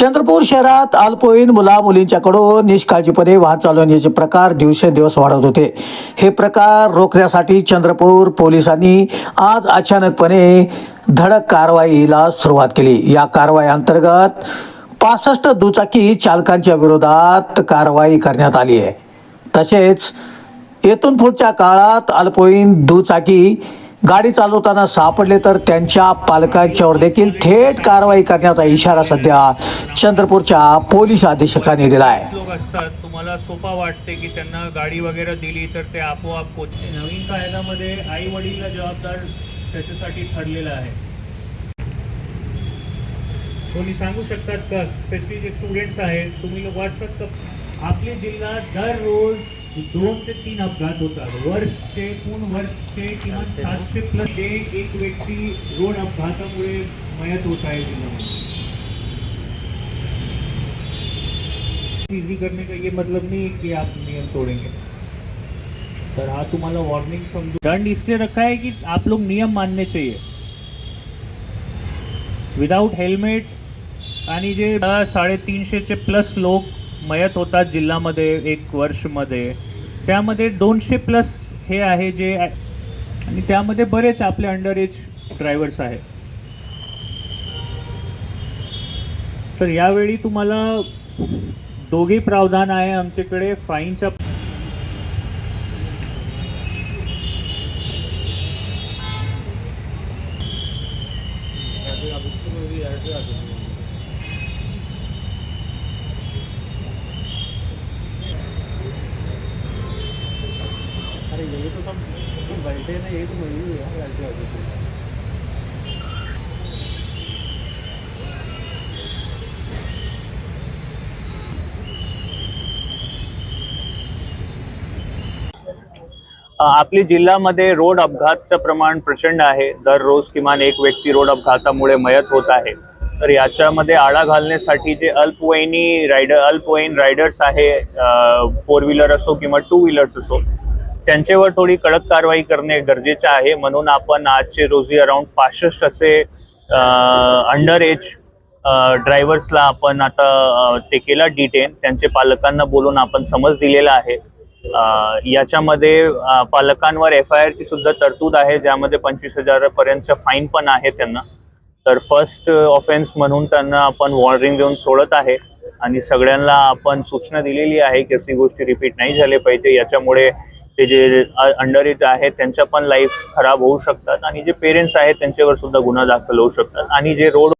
चंद्रपूर शहरात अल्पवयीन मुला-मुलींच्याकडून निष्काळजीपणे वाहन चालवण्याचे प्रकार दिवसेंदिवस वाढत होते। हे प्रकार रोखण्यासाठी चंद्रपूर पोलिसांनी आज अचानकपणे धडक कारवाईला सुरुवात केली। या कारवाई अंतर्गत 65 दुचाकी चालकांच्या विरोधात कारवाई करण्यात आली आहे। तसेच येथून पुढच्या काळात अल्पवयीन दुचाकी गाडी चालवताना सापडले तर त्यांच्या पालकांच्यावर देखील थेट कारवाई करण्याचा इशारा सध्या चंद्रपूरच्या पोलीस अधीक्षकांनी दिला आहे। लोक असतात तुम्हाला सोपा वाटते की त्यांना गाडी वगैरे दिली तर ते आपोआप पोहोचते। नवीन कायद्यामध्ये आई वडीलला जबाबदार त्याच्यासाठी ठरलेलं आहे। कोणी सांगू शकतात का स्पेशली जे स्टुडंट्स आहेत तुम्ही लोक वाचतात का आपले जिल्ह्यात दररोज 2 ते 3 अपघात होतात। वर्षचे किमान 700 प्लस एक व्यक्ती रोड अपघातामुळे मयत होत आहे जिल्ह्यामध्ये। इजी करने का ये मतलब नहीं है कि आप नियम तोड़ेंगे। तर हा तुम्हाला वार्निंग समझो। दंड इसलिए रखा है कि आप लोग नियम मानने चाहिए। विदाउट हेल्मेट आणि जे 350 प्लस लोक मयत होतात जिल्ह्यामध्ये एक वर्षमध्ये, त्यामध्ये 200 प्लस हे आहे जे आणि त्यामध्ये बरेच आपले अंडर एज ड्रायव्हर्स आहेत। तर यावेळी तुम्हाला दोघे प्रावधान आहे आमच्याकडे फाईनचा। अरे ये तो सब बैठे ना, ये तो नहीं है आपली जिल्ह्यामध्ये रोड अपघातचं प्रमाण प्रचंड आहे। दररोज किमान एक व्यक्ती रोड अपघातामुळे मयत होत आहे। तर याच्यामध्ये आळा घालण्यासाठी जे अल्पवयीन रायडर्स आहे, 4 व्हीलर असो किंवा 2 व्हीलर्स असो, त्यांच्यावर थोडी कडक कारवाई करणे गरजेचे आहे। म्हणून आपण आजचे रोजी अराउंड 65 असे अंडर एज ड्रायव्हर्सला आपण आता ते केला डिटेन। त्यांचे पालकांना बोलून आपण समज दिलेला आहे। याच्यामध्ये पालकांवर FIR ची सुद्धा तरतूद आहे, ज्यामध्ये 25,000 पर्यंतचा फाईन पण आहे त्यांना। तर फर्स्ट ऑफेन्स म्हणून त्यांना आपण वॉर्निंग देऊन सोडत आहे आणि सगळ्यांना आपण सूचना दिलेली आहे की अशी गोष्टी रिपीट नाही झाले पाहिजे। याच्यामुळे ते जे अंडर एज आहेत त्यांच्या पण लाईफ खराब होऊ शकतात आणि जे पेरेंट्स आहेत त्यांच्यावर सुद्धा गुन्हा दाखल होऊ शकतात आणि जे रोड